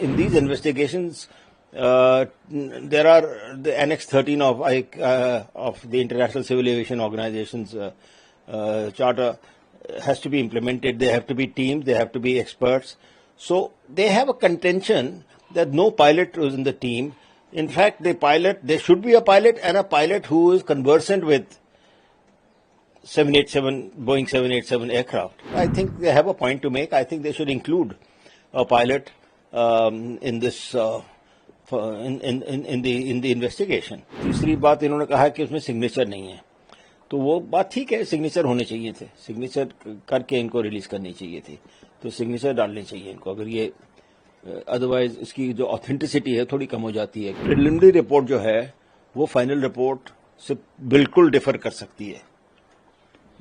In these investigations, there are the Annex 13 of the International Civil Aviation Organization's charter has to be implemented. There have to be teams, there have to be experts. So they have a contention that no pilot was in the team. In fact, there should be a pilot and a pilot who is conversant with Boeing 787 aircraft. I think they have a point to make. I think they should include a pilot in this in the investigation. तीसरी बात इन्होंने कहा कि उसमें signature नहीं है, तो वो बात ठीक है, सिग्नेचर होने चाहिए थे, सिग्नेचर करके इनको रिलीज करनी चाहिए थी, तो सिग्नेचर डालने चाहिए इनको, अगर ये अदरवाइज इसकी जो ऑथेंटिसिटी है थोड़ी कम हो जाती है. प्रिलिमिनरी रिपोर्ट जो है वो फाइनल रिपोर्ट से बिल्कुल डिफर कर सकती है.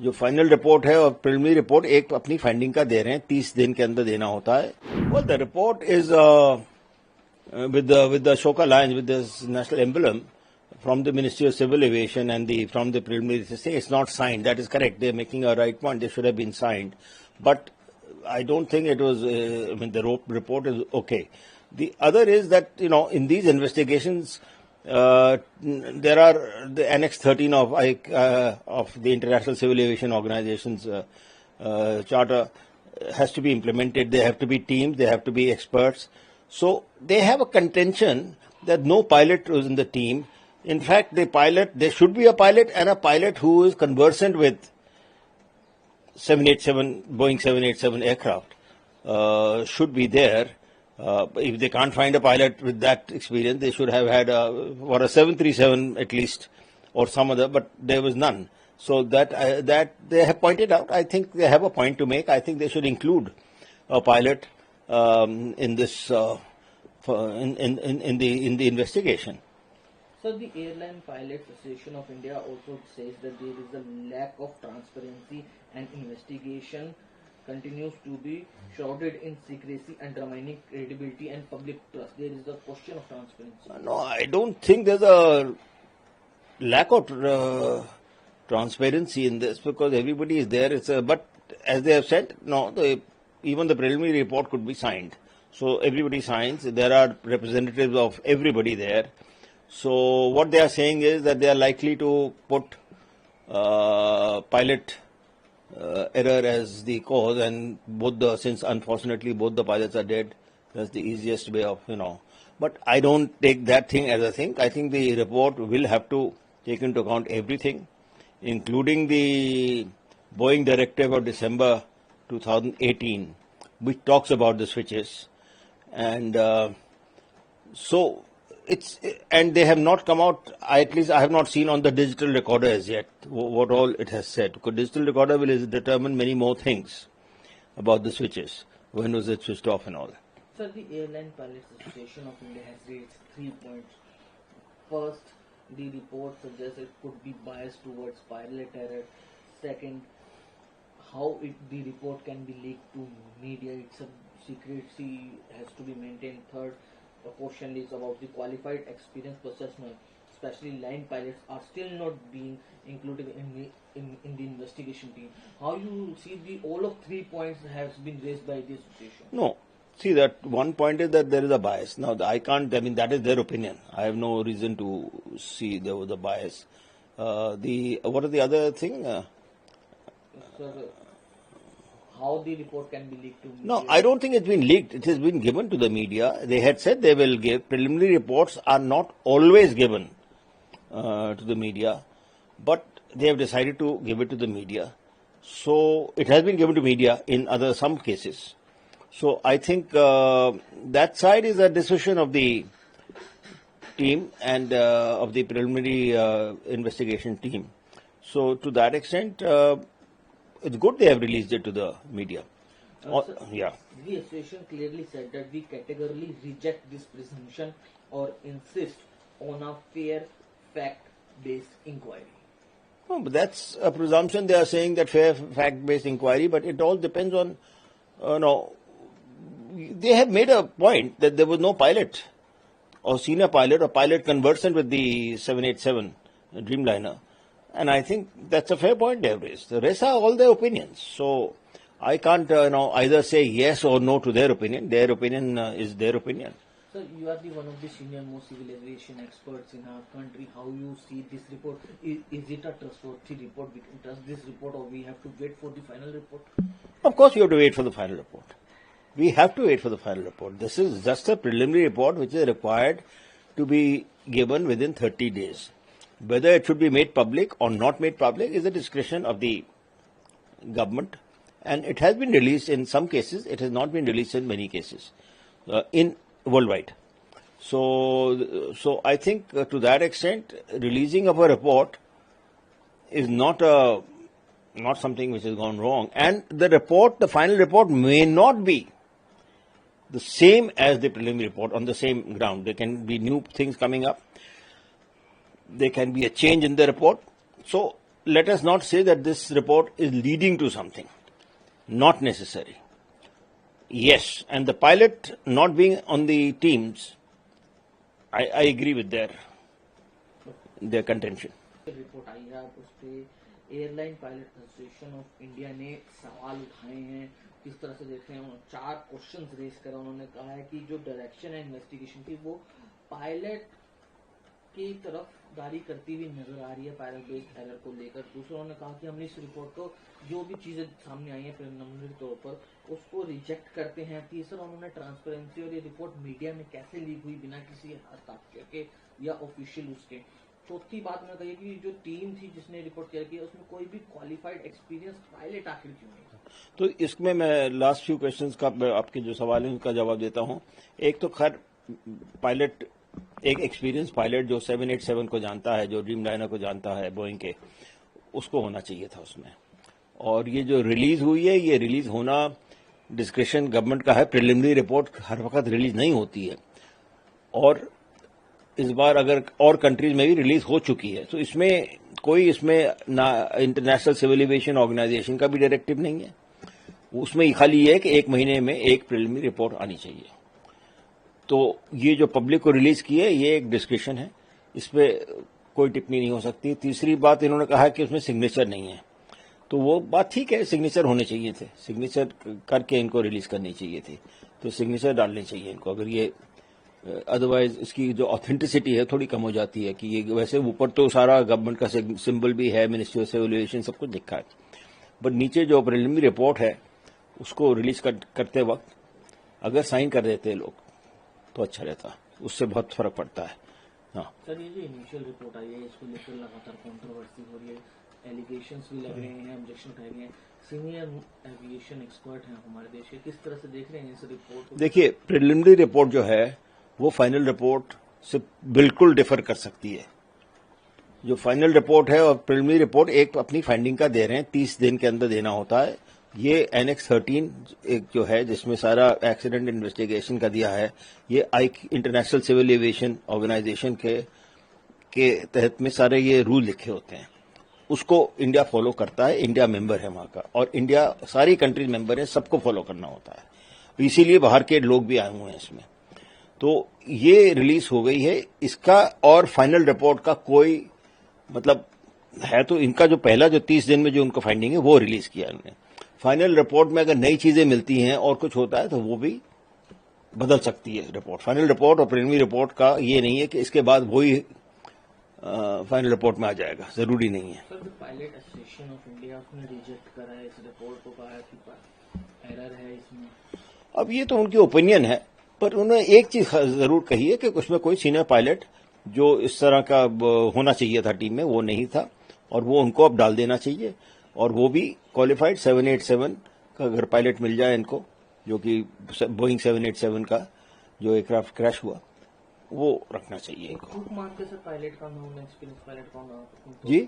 जो फाइनल रिपोर्ट है और प्रिलिमिनरी रिपोर्ट एक अपनी फाइंडिंग का दे रहे हैं, 30 दिन के अंदर देना होता है. Well, the report is with the Ashoka Lions, with this national emblem from the Ministry of Civil Aviation and from the preliminary, they say it's not signed. That is correct. They're making a right point. They should have been signed. But I don't think it was, the report is okay. The other is that, in these investigations, there are the Annex 13 of the International Civil Aviation Organization's charter has to be implemented. There have to be teams, there have to be experts. So they have a contention that no pilot was in the team. In fact, there should be a pilot and a pilot who is conversant with Boeing 787 aircraft should be there. If they can't find a pilot with that experience, they should have had a 737 at least or some other, but there was none. So that they have pointed out, I think they have a point to make. I think they should include a pilot in this in the investigation. So the Airline Pilots Association of India also says that there is a lack of transparency and investigation continues to be shrouded in secrecy, undermining credibility and public trust. There is a question of transparency. No, I don't think there's a lack of transparency in this, because everybody is there. But as they have said, even the preliminary report could be signed. So everybody signs. There are representatives of everybody there. So what they are saying is that they are likely to put pilot error as the cause, and since unfortunately both the pilots are dead, that's the easiest way of, But I don't take that thing as a thing. I think the report will have to take into account everything, including the Boeing directive of December 2018, which talks about the switches, and and they have not come out. At least I have not seen on the digital recorder as yet what all it has said. Because digital recorder will determine many more things about the switches. When was it switched off and all that. Sir, the Airline Pilots Association of India has raised 3 points. First, the report suggests it could be biased towards pilot error. Second, how the report can be leaked to media. It's a secrecy has to be maintained. Third, the question is about the qualified experienced personnel, especially line pilots, are still not being included in the investigation team. How you see all of 3 points has been raised by this association? No. See, that one point is that there is a bias. Now, that is their opinion. I have no reason to see there was a bias. What is the other thing? Sir, how the report can be leaked to media? No, I don't think it's been leaked. It has been given to the media. They had said they will give. Preliminary reports are not always given to the media, but they have decided to give it to the media. So it has been given to media in some cases. So I think that side is a decision of the team and of the preliminary investigation team. So to that extent, it's good they have released it to the media. Sir, yeah. The association clearly said that we categorically reject this presumption or insist on a fair, fact-based inquiry. No, but that's a presumption. They are saying that fair, fact-based inquiry, but it all depends on, they have made a point that there was no pilot or senior pilot or pilot conversant with the 787 Dreamliner. And I think that's a fair point they have raised. The rest are all their opinions. So I can't either say yes or no to their opinion. Their opinion is their opinion. Sir, you are one of the senior most civil aviation experts in our country. How you see this report? Is it a trustworthy report? We can trust this report, or we have to wait for the final report? Of course, you have to wait for the final report. We have to wait for the final report. This is just a preliminary report which is required to be given within 30 days. Whether it should be made public or not made public is the discretion of the government. And it has been released in some cases. It has not been released in many cases in worldwide. So I think to that extent, releasing of a report is not something which has gone wrong. And the final report may not be the same as the preliminary report on the same ground. There can be new things coming up. There can be a change in the report. So let us not say that this report is leading to something. Not necessary. Yes, and the pilot not being on the teams, I agree with their contention. Report आई है, आप उस पे airline pilot association of India ने सवाल उठाए हैं, किस तरह से देख रहे हैं? 4 क्वेश्चंस रेज करा. उन्होंने कहा है कि जो डायरेक्शन है इन्वेस्टिगेशन की वो पायलट की तरफ दारी करती हुई नजर आ रही है पायलट बेस्ड एरर को लेकर. दूसरा उन्होंने कहा कि हमने इस रिपोर्ट को जो भी चीजें सामने आई हैं प्रिलिमिनरी तौर पर उसको रिजेक्ट करते हैं. तीसरा उन्होंने ट्रांसपेरेंसी और ये रिपोर्ट मीडिया में कैसे लीक हुई बिना किसी हस्ताक्षर के या ऑफिशियल उसके. चौथी बात उन्होंने कही कि जो टीम थी जिसने रिपोर्ट तैयार किया उसमें कोई भी क्वालिफाइड एक्सपीरियंस पायलट आखिर क्यों नहीं था. तो इसमें मैं लास्ट फ्यू क्वेश्चंस का आपके जो सवाल है उनका जवाब देता हूं. एक तो खैर पायलट, एक एक्सपीरियंस पायलट जो 787 को जानता है, जो ड्रीम लाइनर को जानता है बोइंग के, उसको होना चाहिए था उसमें. और ये जो रिलीज हुई है, ये रिलीज होना डिस्क्रिप्शन गवर्नमेंट का है. प्रिलिमिनरी रिपोर्ट हर वक्त रिलीज नहीं होती है, और इस बार अगर और कंट्रीज में भी रिलीज हो चुकी है, तो इसमें ना इंटरनेशनल सिविल एविएशन ऑर्गेनाइजेशन का भी डायरेक्टिव नहीं है. उसमें खाली ये है कि 1 महीने में एक प्रिलिमिनरी रिपोर्ट आनी चाहिए. तो ये जो पब्लिक को रिलीज की है, ये एक डिस्क्रिप्शन है, इस पर कोई टिप्पणी नहीं हो सकती. तीसरी बात इन्होंने कहा कि उसमें सिग्नेचर नहीं है, तो वो बात ठीक है, सिग्नेचर होने चाहिए थे, सिग्नेचर करके इनको रिलीज करनी चाहिए थी. तो सिग्नेचर डालने चाहिए इनको. अगर ये अदरवाइज इसकी जो ऑथेंटिसिटी है थोड़ी कम हो जाती है कि ये वैसे ऊपर तो सारा गवर्नमेंट का सिंबल भी है, मिनिस्ट्री ऑफ सिविल एविएशन सब कुछ लिखा है, बट नीचे जो प्रिलिमिनरी रिपोर्ट है उसको रिलीज करते वक्त अगर साइन कर देते लोग तो अच्छा रहता. उससे बहुत फर्क पड़ता है. हाँ सर, ये जो इनिशियल रिपोर्ट आई है इसको लेकर लगातार कंट्रोवर्सी हो रही है, एलिगेशंस भी लग रहे हैं, ऑब्जेक्शन उठाए गए हैं. सीनियर एविएशन एक्सपर्ट हैं हमारे देश के, किस तरह से देख रहे हैं इस रिपोर्ट को? देखिए, प्रिलिमिनरी रिपोर्ट जो है वो फाइनल रिपोर्ट से बिल्कुल डिफर कर सकती है. जो फाइनल रिपोर्ट है और प्रिलिमिनरी रिपोर्ट एक अपनी फाइंडिंग का दे रहे हैं, 30 दिन के अंदर देना होता है. ये एनेक्स 13 एक जो है जिसमें सारा एक्सीडेंट इन्वेस्टिगेशन का दिया है, ये इंटरनेशनल सिविल एविएशन ऑर्गेनाइजेशन के तहत में सारे ये रूल लिखे होते हैं. उसको इंडिया फॉलो करता है, इंडिया मेंबर है वहां का, और इंडिया सारी कंट्रीज मेंबर है, सबको फॉलो करना होता है. इसीलिए बाहर के लोग भी आए हुए हैं इसमें. तो ये रिलीज हो गई है. इसका और फाइनल रिपोर्ट का कोई मतलब है तो इनका जो पहला जो 30 दिन में जो उनका फाइंडिंग है वो रिलीज किया उन्होंने. फाइनल रिपोर्ट में अगर नई चीजें मिलती हैं और कुछ होता है तो वो भी बदल सकती है रिपोर्ट. फाइनल रिपोर्ट और प्रिलिमिनरी रिपोर्ट का ये नहीं है कि इसके बाद वही फाइनल रिपोर्ट में आ जाएगा, जरूरी नहीं है. Sir, pilot association of India उसने रिजेक्ट करा है इस रिपोर्ट को, कहा कि एरर है इसमें. अब ये तो उनकी ओपिनियन है, पर उन्होंने एक चीज जरूर कही है कि उसमें कोई सीनियर पायलट जो इस तरह का होना चाहिए था टीम में वो नहीं था, और वो उनको अब डाल देना चाहिए. और वो भी क्वालिफाइड 787 का अगर पायलट मिल जाए इनको, जो कि बोइंग 787 का जो एयरक्राफ्ट क्रैश हुआ, वो रखना चाहिए इनको. चूक मानते सर पायलट का नाम, एक्सपीरियंस पायलट का नाम जी,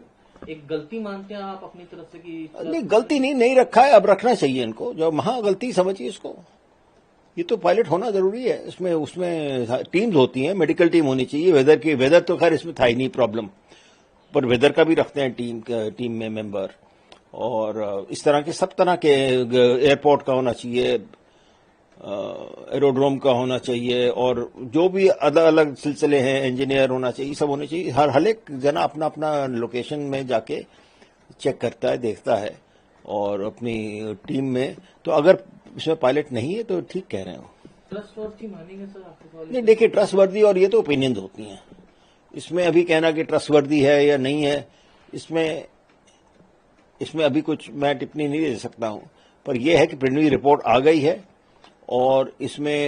एक गलती मानते हैं आप अपनी तरफ से कि नहीं गलती नहीं रखा है, अब रखना चाहिए इनको. जो महा गलती समझिए इसको. ये तो पायलट होना जरूरी है. उसमें टीम्स होती हैं, मेडिकल टीम होनी चाहिए. वेदर तो खैर इसमें था ही नहीं प्रॉब्लम, पर वेदर का भी रखते हैं टीम में मेंबर. और इस तरह के सब तरह के एयरपोर्ट का होना चाहिए, एरोड्रोम का होना चाहिए, और जो भी अलग अलग सिलसिले हैं, इंजीनियर होना चाहिए, सब होने चाहिए. हर एक जना अपना अपना लोकेशन में जाके चेक करता है, देखता है, اور اپنی ٹیم میں. تو اگر اس میں پائلٹ نہیں ہے تو ٹھیک کہہ رہے ہو. ٹرسٹ ورتھی مانیں گے سر آپ کے سوال؟ نہیں دیکھیے, ٹرسٹ وردی اور یہ تو اوپینینز ہوتی ہیں. اس میں ابھی کہنا کہ ٹرسٹ وردی ہے یا نہیں ہے, اس میں ابھی کچھ میں ٹپنی نہیں دے سکتا ہوں. پر یہ ہے کہ پریلیمنری رپورٹ آ گئی ہے اور اس میں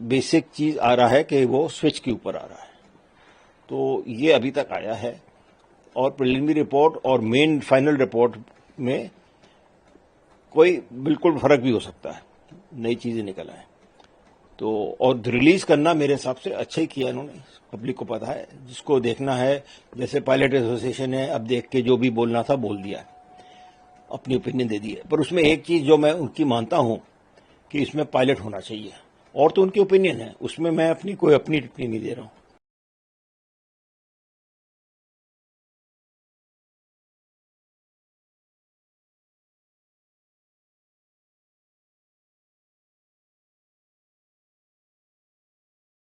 بیسک چیز آ رہا ہے کہ وہ سوئچ کے اوپر آ رہا ہے. تو یہ ابھی تک آیا ہے, اور پریلیمنری رپورٹ اور مین فائنل رپورٹ میں کوئی بالکل فرق بھی ہو سکتا ہے, نئی چیزیں نکل آئیں. تو اور ریلیز کرنا میرے حساب سے اچھا ہی کیا انہوں نے, پبلک کو پتا ہے, جس کو دیکھنا ہے. جیسے پائلٹ ایسوسی ایشن ہے, اب دیکھ کے جو بھی بولنا تھا بول دیا, اپنی اوپینین دے دی ہے. پر اس میں ایک چیز جو میں ان کی مانتا ہوں کہ اس میں پائلٹ ہونا چاہیے, اور تو ان کی اوپینین ہے, اس میں اپنی ٹپنی نہیں دے رہا ہوں.